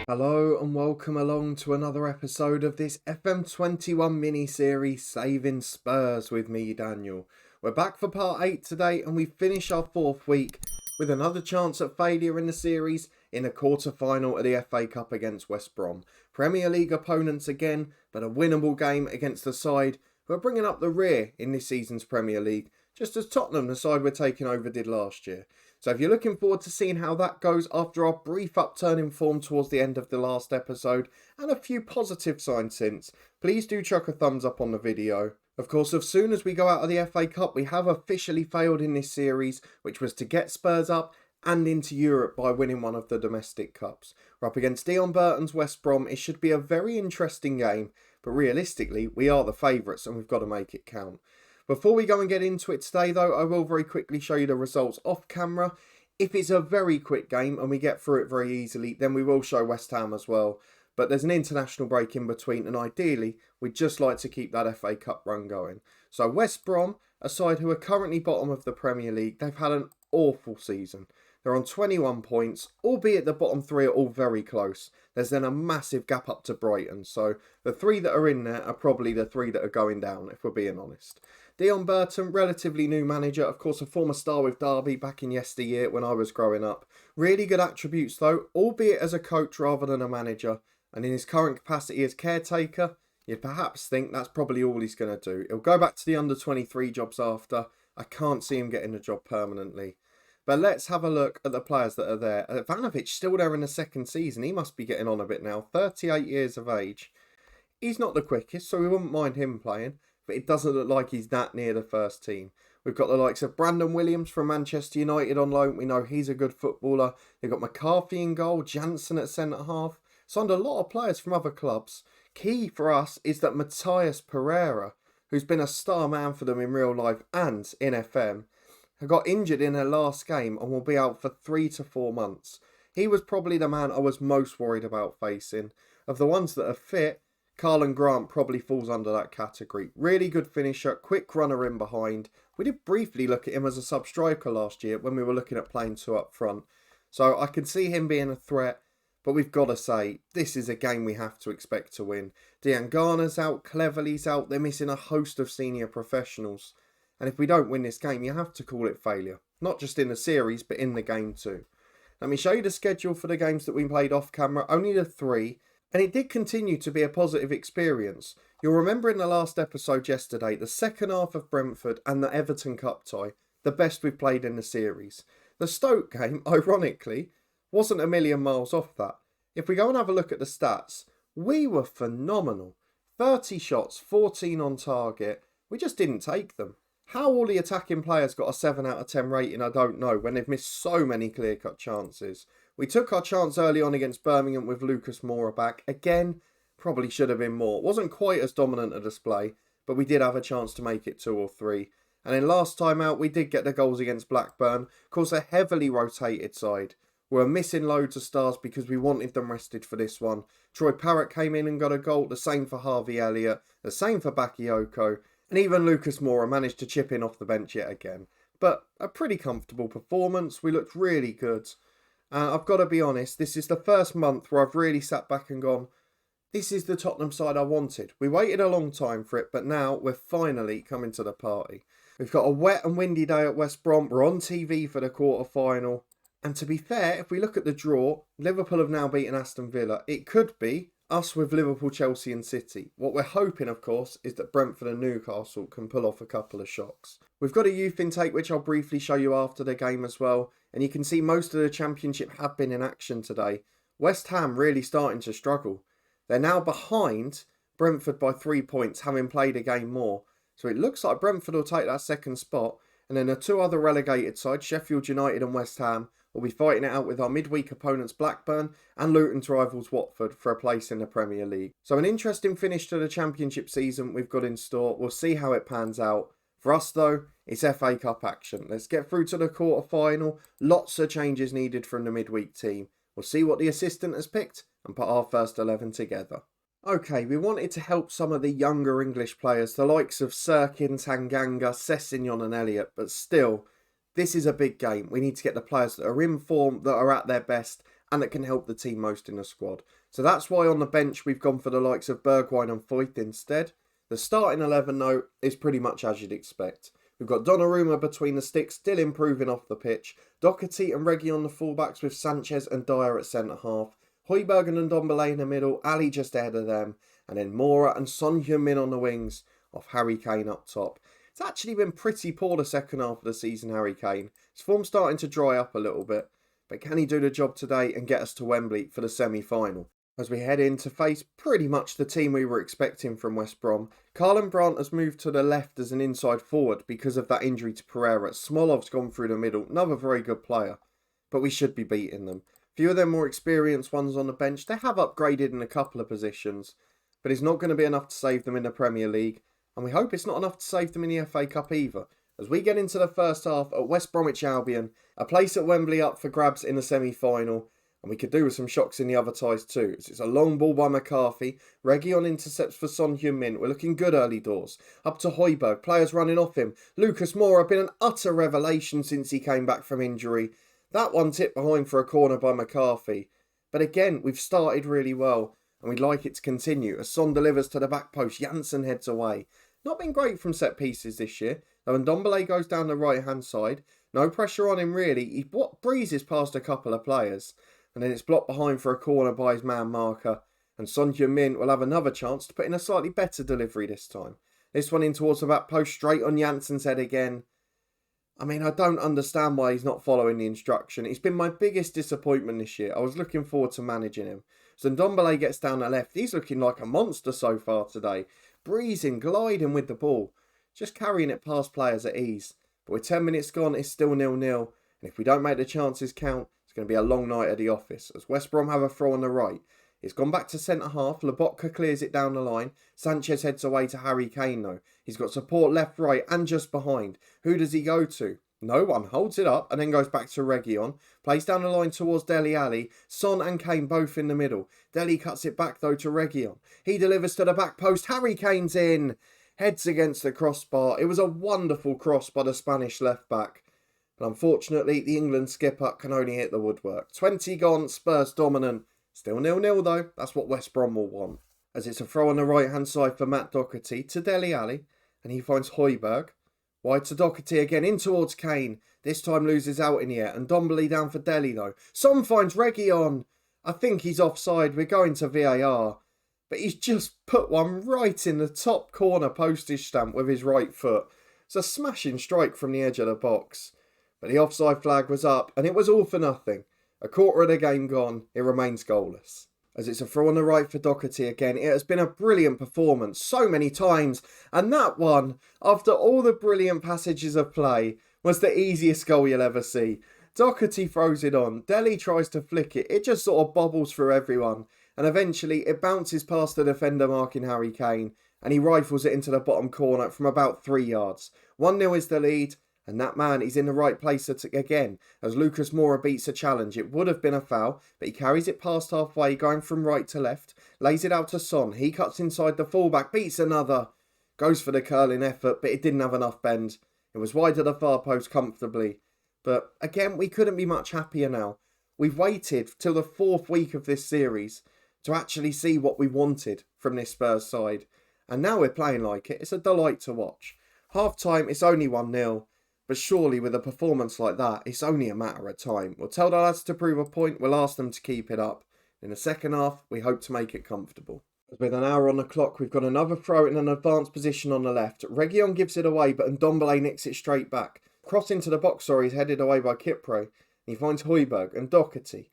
Hello and welcome along to another episode of this FM21 mini-series Saving Spurs with me, Daniel. We're back for part 8 today and we finish our 4th week with another chance at failure in the series in a quarter-final of the FA Cup against West Brom. Premier League opponents again, but a winnable game against the side who are bringing up the rear in this season's Premier League, just as Tottenham, the side we're taking over, did last year. So if you're looking forward to seeing how that goes after our brief upturn in form towards the end of the last episode, and a few positive signs since, please do chuck a thumbs up on the video. Of course, as soon as we go out of the FA Cup, we have officially failed in this series, which was to get Spurs up and into Europe by winning one of the domestic cups. We're up against Dion Burton's West Brom. It should be a very interesting game, but realistically, we are the favourites and we've got to make it count. Before we go and get into it today though, I will very quickly show you the results off camera. If it's a very quick game and we get through it very easily, then we will show West Ham as well. But there's an international break in between and ideally, we'd just like to keep that FA Cup run going. So West Brom, a side who are currently bottom of the Premier League, they've had an awful season. They're on 21 points, albeit the bottom 3 are all very close. There's then a massive gap up to Brighton, so the 3 that are in there are probably the 3 that are going down, if we're being honest. Dion Burton, relatively new manager, of course a former star with Derby back in yesteryear when I was growing up. Really good attributes though, albeit as a coach rather than a manager, and in his current capacity as caretaker, you'd perhaps think that's probably all he's going to do. He'll go back to the under-23 jobs after. I can't see him getting a job permanently. But let's have a look at the players that are there. Ivanovic still there in the second season. He must be getting on a bit now. 38 years of age. He's not the quickest, so we wouldn't mind him playing. But it doesn't look like he's that near the first team. We've got the likes of Brandon Williams from Manchester United on loan. We know he's a good footballer. They've got McCarthy in goal. Jansen at centre-half. Signed a lot of players from other clubs. Key for us is that Matthias Pereira, who's been a star man for them in real life and in FM, got injured in her last game and will be out for 3 to 4 months. He was probably the man I was most worried about facing. Of the ones that are fit, Carlon Grant probably falls under that category. Really good finisher, quick runner in behind. We did briefly look at him as a sub-striker last year when we were looking at playing 2 up front. So I can see him being a threat, but we've got to say, this is a game we have to expect to win. Diangana's out, Cleverley's out, they're missing a host of senior professionals. And if we don't win this game, you have to call it failure. Not just in the series, but in the game too. Let me show you the schedule for the games that we played off camera. Only the 3. And it did continue to be a positive experience. You'll remember in the last episode yesterday, the second half of Brentford and the Everton Cup tie, the best we've played in the series. The Stoke game, ironically, wasn't a million miles off that. If we go and have a look at the stats, we were phenomenal. 30 shots, 14 on target. We just didn't take them. How all the attacking players got a 7 out of 10 rating, I don't know, when they've missed so many clear-cut chances. We took our chance early on against Birmingham with Lucas Moura back. Again, probably should have been more. It wasn't quite as dominant a display, but we did have a chance to make it 2 or 3. And in last time out, we did get the goals against Blackburn. Of course, a heavily rotated side. We were missing loads of stars because we wanted them rested for this one. Troy Parrott came in and got a goal. The same for Harvey Elliott. The same for Bakayoko. And even Lucas Moura managed to chip in off the bench yet again. But a pretty comfortable performance. We looked really good. I've got to be honest, this is the first month where I've really sat back and gone, this is the Tottenham side I wanted. We waited a long time for it, but now we're finally coming to the party. We've got a wet and windy day at West Brom. We're on TV for the quarter-final. And to be fair, if we look at the draw, Liverpool have now beaten Aston Villa. It could be us with Liverpool, Chelsea and City. What we're hoping, of course, is that Brentford and Newcastle can pull off a couple of shocks. We've got a youth intake, which I'll briefly show you after the game as well. And you can see most of the Championship have been in action today. West Ham really starting to struggle. They're now behind Brentford by 3 points, having played a game more. So it looks like Brentford will take that second spot. And then the 2 other relegated sides, Sheffield United and West Ham, will be fighting it out with our midweek opponents Blackburn and Luton's rivals Watford for a place in the Premier League. So an interesting finish to the Championship season we've got in store. We'll see how it pans out. For us though, it's FA Cup action. Let's get through to the quarter-final. Lots of changes needed from the midweek team. We'll see what the assistant has picked and put our first 11 together. Okay, we wanted to help some of the younger English players, the likes of Sirkin, Tanganga, Sessegnon and Elliott, but still, this is a big game. We need to get the players that are in form, that are at their best, and that can help the team most in the squad. So that's why on the bench we've gone for the likes of Bergwijn and Foyth instead. The starting 11 though is pretty much as you'd expect. We've got Donnarumma between the sticks, still improving off the pitch. Doherty and Reggie on the fullbacks with Sanchez and Dyer at centre-half. Højbjerg and Ndombele in the middle, Ali just ahead of them. And then Moura and Son Heung-min on the wings, off Harry Kane up top. It's actually been pretty poor the second half of the season, Harry Kane. His form's starting to dry up a little bit. But can he do the job today and get us to Wembley for the semi-final? As we head in to face pretty much the team we were expecting from West Brom, Karlan Brandt has moved to the left as an inside forward because of that injury to Pereira. Smolov's gone through the middle, another very good player, but we should be beating them. A few of them more experienced ones on the bench, they have upgraded in a couple of positions, but it's not going to be enough to save them in the Premier League, and we hope it's not enough to save them in the FA Cup either. As we get into the first half at West Bromwich Albion, a place at Wembley up for grabs in the semi-final, and we could do with some shocks in the other ties too. It's a long ball by McCarthy. Reguilon intercepts for Son Heung-min. We're looking good early doors. Up to Højbjerg. Players running off him. Lucas Moura been an utter revelation since he came back from injury. That one tipped behind for a corner by McCarthy. But again, we've started really well. And we'd like it to continue. As Son delivers to the back post, Janssen heads away. Not been great from set pieces this year. Though Ndombele goes down the right hand side. No pressure on him really. He breezes past a couple of players. And then it's blocked behind for a corner by his man marker. And Son Heung-min will have another chance to put in a slightly better delivery this time. This one in towards the back post, straight on Janssen's head again. I mean, I don't understand why he's not following the instruction. He's been my biggest disappointment this year. I was looking forward to managing him. So Ndombele gets down the left. He's looking like a monster so far today. Breezing, gliding with the ball. Just carrying it past players at ease. But with 10 minutes gone, it's still 0-0. And if we don't make the chances count, it's going to be a long night at the office. As West Brom have a throw on the right. It's gone back to centre-half. Lobotka clears it down the line. Sanchez heads away to Harry Kane though. He's got support left, right and just behind. Who does he go to? No one. Holds it up and then goes back to Reguilon. Plays down the line towards Dele Alli. Son and Kane both in the middle. Dele cuts it back though to Reguilon. He delivers to the back post. Harry Kane's in. Heads against the crossbar. It was a wonderful cross by the Spanish left back. But unfortunately, the England skipper can only hit the woodwork. 20 gone, Spurs dominant. Still 0-0 though. That's what West Brom will want. As it's a throw on the right-hand side for Matt Doherty to Dele Alli. And he finds Højbjerg. Wide to Doherty again, in towards Kane. This time loses out in the air. And Ndombele down for Dele though. Son finds Reguilon. I think he's offside. We're going to VAR. But he's just put one right in the top corner postage stamp with his right foot. It's a smashing strike from the edge of the box. But the offside flag was up and it was all for nothing. A quarter of the game gone, it remains goalless. As it's a throw on the right for Doherty again, it has been a brilliant performance so many times. And that one, after all the brilliant passages of play, was the easiest goal you'll ever see. Doherty throws it on, Dele tries to flick it, it just sort of bobbles through everyone. And eventually it bounces past the defender marking Harry Kane. And he rifles it into the bottom corner from about 3 yards. 1-0 is the lead. And that man is in the right place again as Lucas Moura beats a challenge. It would have been a foul, but he carries it past halfway, going from right to left. Lays it out to Son. He cuts inside the fullback, beats another. Goes for the curling effort, but it didn't have enough bend. It was wide of the far post comfortably. But again, we couldn't be much happier now. We've waited till the 4th week of this series to actually see what we wanted from this Spurs side. And now we're playing like it. It's a delight to watch. Half time, it's only 1-0. But surely with a performance like that, it's only a matter of time. We'll tell the lads to prove a point, we'll ask them to keep it up. In the second half, we hope to make it comfortable. With an hour on the clock, we've got another throw in an advanced position on the left. Reguilon gives it away, but Ndombele nicks it straight back. Cross into the box, is headed away by Kipre. He finds Højbjerg and Doherty.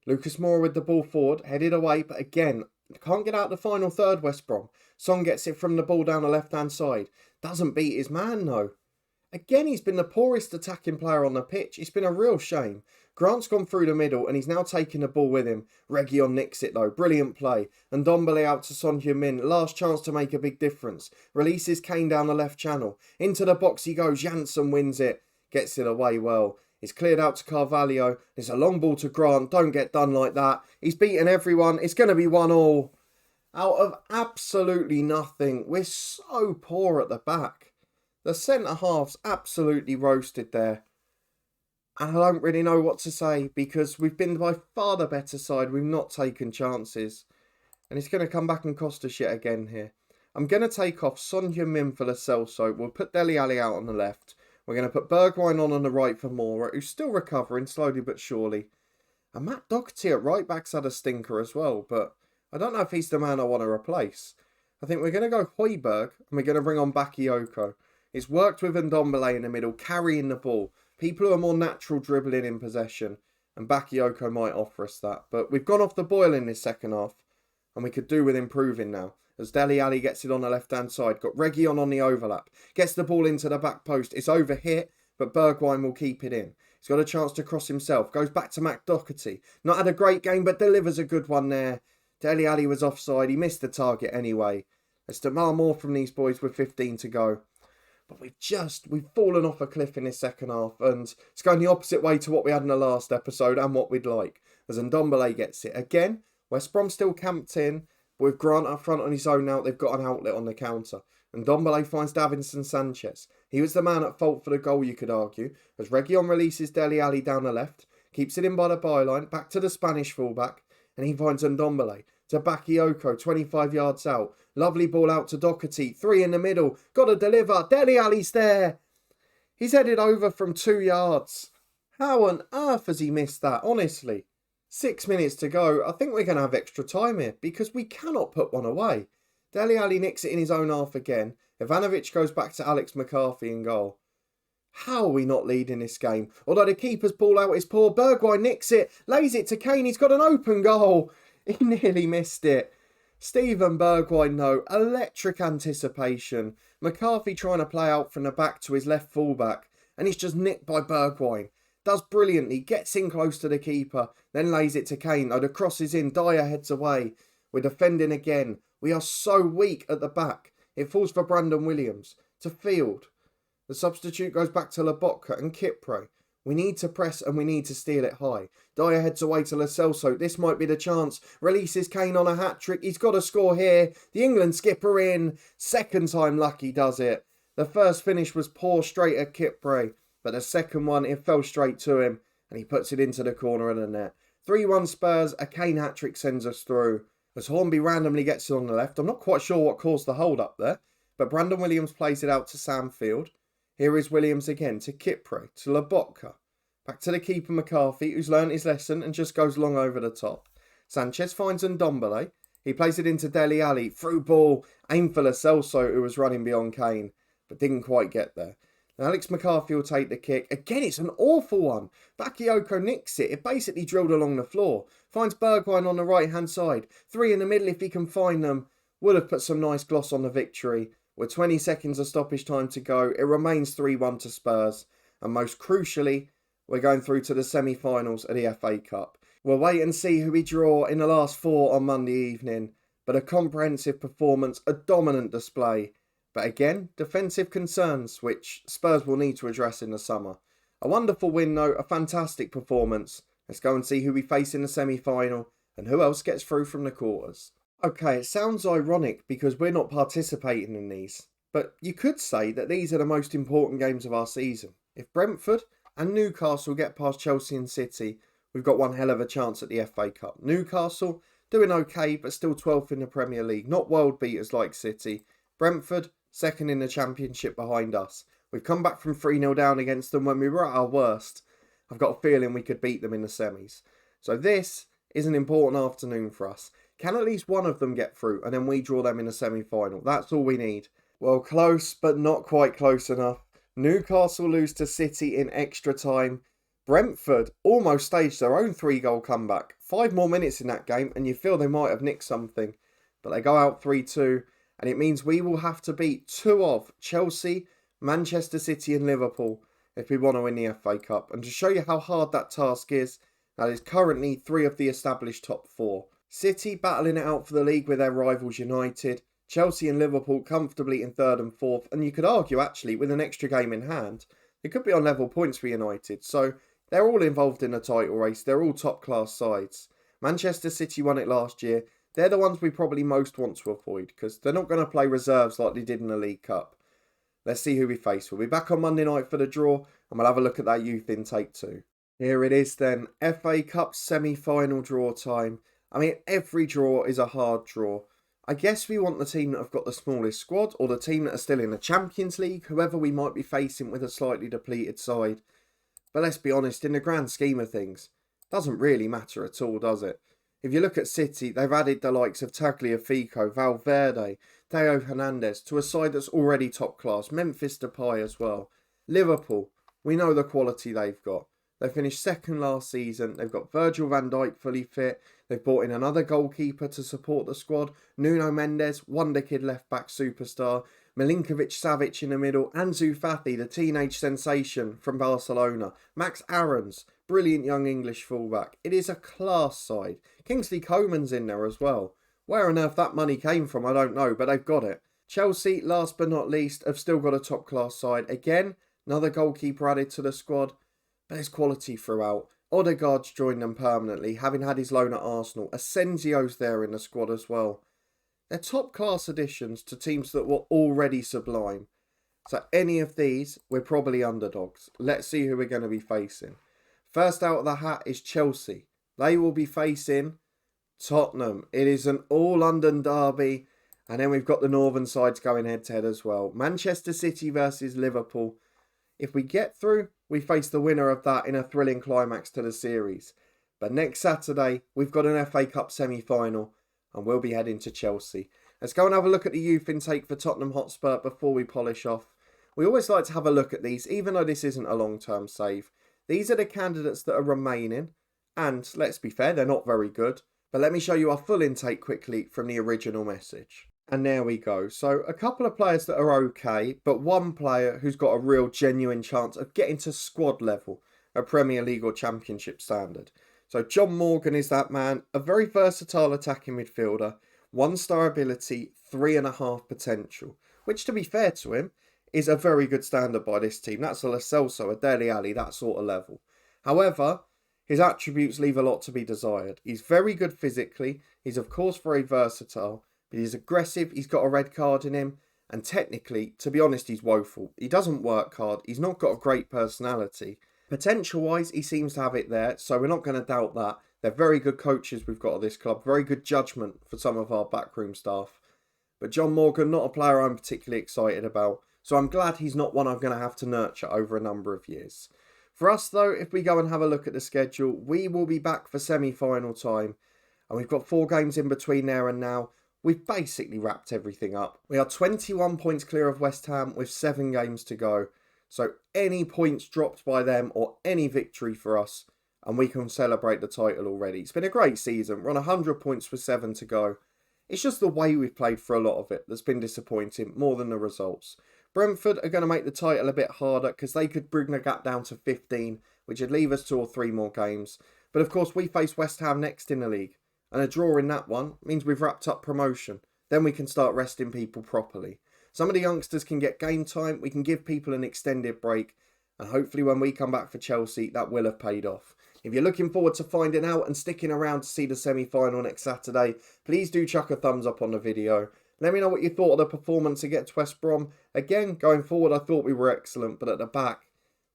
Lucas Moura with the ball forward, headed away, but again, can't get out the final third, West Brom. Son gets it from the ball down the left-hand side. Doesn't beat his man, though. Again, he's been the poorest attacking player on the pitch. It's been a real shame. Grant's gone through the middle and he's now taking the ball with him. Reguilon nicks it though. Brilliant play. And Ndombele out to Son Heung-min. Last chance to make a big difference. Releases Kane down the left channel. Into the box he goes. Janssen wins it. Gets it away well. It's cleared out to Carvalho. It's a long ball to Grant. Don't get done like that. He's beaten everyone. It's going to be 1-1. Out of absolutely nothing. We're so poor at the back. The centre-half's absolutely roasted there. And I don't really know what to say because we've been by far the better side. We've not taken chances. And it's going to come back and cost us yet again here. I'm going to take off Son Heung-min for Lo Celso. We'll put Dele Alli out on the left. We're going to put Bergwijn on the right for Moura, who's still recovering slowly but surely. And Matt Doherty at right back's had a stinker as well, but I don't know if he's the man I want to replace. I think we're going to go Højbjerg and we're going to bring on Bakayoko. It's worked with Ndombele in the middle, carrying the ball. People who are more natural dribbling in possession. And Bakayoko might offer us that. But we've gone off the boil in this second half. And we could do with improving now. As Dele Alli gets it on the left-hand side. Got Reguilon on the overlap. Gets the ball into the back post. It's overhit, but Bergwijn will keep it in. He's got a chance to cross himself. Goes back to Matt Doherty. Not had a great game, but delivers a good one there. Dele Alli was offside. He missed the target anyway. Let's demand more from these boys with 15 to go. But we've fallen off a cliff in this second half. And it's going the opposite way to what we had in the last episode and what we'd like. As Ndombele gets it. Again, West Brom still camped in. But with Grant up front on his own now, they've got an outlet on the counter. And Ndombele finds Davinson Sanchez. He was the man at fault for the goal, you could argue. As Reguilon releases Dele Alli down the left. Keeps it in by the byline. Back to the Spanish fullback. And he finds Ndombele. To Bakayoko, 25 yards out. Lovely ball out to Doherty. 3 in the middle. Got to deliver. Dele Alli's there. He's headed over from 2 yards. How on earth has he missed that, honestly? 6 minutes to go. I think we're going to have extra time here because we cannot put one away. Dele Alli nicks it in his own half again. Ivanovic goes back to Alex McCarthy in goal. How are we not leading this game? Although the keeper's ball out is poor. Bergwijn nicks it. Lays it to Kane. He's got an open goal. He nearly missed it. Steven Bergwijn, though, electric anticipation. McCarthy trying to play out from the back to his left fullback. And he's just nicked by Bergwijn. Does brilliantly, gets in close to the keeper. Then lays it to Kane. Though the cross is in, Dyer heads away. We're defending again. We are so weak at the back. It falls for Brandon Williams. To Field. The substitute goes back to Lobotka and Kipre. We need to press and we need to steal it high. Dyer heads away to Lo Celso. This might be the chance. Releases Kane on a hat-trick. He's got to score here. The England skipper in. Second time lucky does it. The first finish was poor straight at Kipre. But the second one, it fell straight to him. And he puts it into the corner of the net. 3-1 Spurs. A Kane hat-trick sends us through. As Hornby randomly gets it on the left. I'm not quite sure what caused the hold up there. But Brandon Williams plays it out to Sam Field. Here is Williams again to Kipre, to Lobotka. Back to the keeper McCarthy, who's learnt his lesson and just goes long over the top. Sanchez finds Ndombele. He plays it into Dele Alli. Through ball. Aim for Lo Celso, who was running beyond Kane. But didn't quite get there. And Alex McCarthy will take the kick. Again, it's an awful one. Bakayoko nicks it. It basically drilled along the floor. Finds Bergwijn on the right-hand side. 3 in the middle if he can find them. Would have put some nice gloss on the victory. With 20 seconds of stoppage time to go, it remains 3-1 to Spurs. And most crucially, we're going through to the semi-finals of the FA Cup. We'll wait and see who we draw in the last 4 on Monday evening. But a comprehensive performance, a dominant display. But again, defensive concerns, which Spurs will need to address in the summer. A wonderful win though, a fantastic performance. Let's go and see who we face in the semi-final and who else gets through from the quarters. Okay, it sounds ironic because we're not participating in these, but you could say that these are the most important games of our season. If Brentford and Newcastle get past Chelsea and City, we've got one hell of a chance at the FA Cup. Newcastle doing okay, but still 12th in the Premier League, not world beaters like City. Brentford, second in the Championship behind us. We've come back from 3-0 down against them when we were at our worst. I've got a feeling we could beat them in the semis. So this is an important afternoon for us. Can at least one of them get through and then we draw them in the semi-final? That's all we need. Well, close, but not quite close enough. Newcastle lose to City in extra time. Brentford almost staged their own 3-goal comeback. 5 more minutes in that game and you feel they might have nicked something. But they go out 3-2 and it means we will have to beat 2 of Chelsea, Manchester City and Liverpool if we want to win the FA Cup. And to show you how hard that task is, that is currently 3 of the established top 4. City battling it out for the league with their rivals United. Chelsea and Liverpool comfortably in 3rd and 4th. And you could argue actually with an extra game in hand, they could be on level points for United. So they're all involved in the title race. They're all top class sides. Manchester City won it last year. They're the ones we probably most want to avoid because they're not going to play reserves like they did in the League Cup. Let's see who we face. We'll be back on Monday night for the draw and we'll have a look at that youth intake too. Here it is then, FA Cup semi-final draw time. I mean, every draw is a hard draw. I guess we want the team that have got the smallest squad, or the team that are still in the Champions League, whoever we might be facing with a slightly depleted side. But let's be honest, in the grand scheme of things, doesn't really matter at all, does it? If you look at City, they've added the likes of Tagliafico, Valverde, Theo Hernandez to a side that's already top class, Memphis Depay as well. Liverpool, we know the quality they've got. They finished second last season. They've got Virgil van Dijk fully fit. They've brought in another goalkeeper to support the squad. Nuno Mendes, wonder kid left-back superstar. Milinkovic-Savic in the middle. Ansu Fati, the teenage sensation from Barcelona. Max Aarons, brilliant young English fullback. It is a class side. Kingsley Coman's in there as well. Where on earth that money came from, I don't know, but they've got it. Chelsea, last but not least, have still got a top-class side. Again, another goalkeeper added to the squad. But there's quality throughout. Odegaard's joined them permanently, having had his loan at Arsenal. Asensio's there in the squad as well. They're top-class additions to teams that were already sublime. So any of these, we're probably underdogs. Let's see who we're going to be facing. First out of the hat is Chelsea. They will be facing Tottenham. It is an all-London derby. And then we've got the northern sides going head-to-head as well. Manchester City versus Liverpool. If we get through, we face the winner of that in a thrilling climax to the series. But next Saturday, we've got an FA Cup semi-final and we'll be heading to Chelsea. Let's go and have a look at the youth intake for Tottenham Hotspur before we polish off. We always like to have a look at these, even though this isn't a long-term save. These are the candidates that are remaining, and let's be fair, they're not very good. But let me show you our full intake quickly from the original message. And there we go. So a couple of players that are okay, but one player who's got a real genuine chance of getting to squad level at Premier League or Championship standard. So John Morgan is that man, a very versatile attacking midfielder, 1-star ability, 3.5 potential, which to be fair to him is a very good standard by this team. That's a Lo Celso, a Dele Alli, that sort of level. However, his attributes leave a lot to be desired. He's very good physically, he's of course very versatile, but he's aggressive, he's got a red card in him, and technically, to be honest, he's woeful. He doesn't work hard, he's not got a great personality. Potential-wise, he seems to have it there, so we're not going to doubt that. They're very good coaches we've got at this club, very good judgment for some of our backroom staff. But John Morgan, not a player I'm particularly excited about, so I'm glad he's not one I'm going to have to nurture over a number of years. For us though, if we go and have a look at the schedule, we will be back for semi-final time, and we've got 4 games in between there and now. We've basically wrapped everything up. We are 21 points clear of West Ham with 7 games to go. So any points dropped by them or any victory for us, and we can celebrate the title already. It's been a great season. We're on 100 points with 7 to go. It's just the way we've played for a lot of it that's been disappointing more than the results. Brentford are going to make the title a bit harder because they could bring the gap down to 15, which would leave us 2 or 3 more games. But of course, we face West Ham next in the league. And a draw in that one means we've wrapped up promotion. Then we can start resting people properly. Some of the youngsters can get game time. We can give people an extended break. And hopefully when we come back for Chelsea, that will have paid off. If you're looking forward to finding out and sticking around to see the semi-final next Saturday, please do chuck a thumbs up on the video. Let me know what you thought of the performance against West Brom. Again, going forward, I thought we were excellent. But at the back,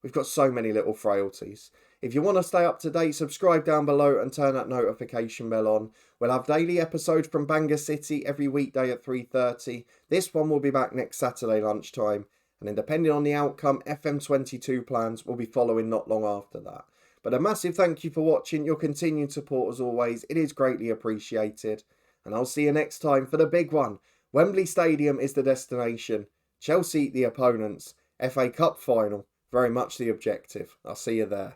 we've got so many little frailties. If you want to stay up to date, subscribe down below and turn that notification bell on. We'll have daily episodes from Bangor City every weekday at 3:30. This one will be back next Saturday lunchtime. And then depending on the outcome, FM22 plans will be following not long after that. But a massive thank you for watching. Your continued support as always. It is greatly appreciated. And I'll see you next time for the big one. Wembley Stadium is the destination. Chelsea the opponents. FA Cup final. Very much the objective. I'll see you there.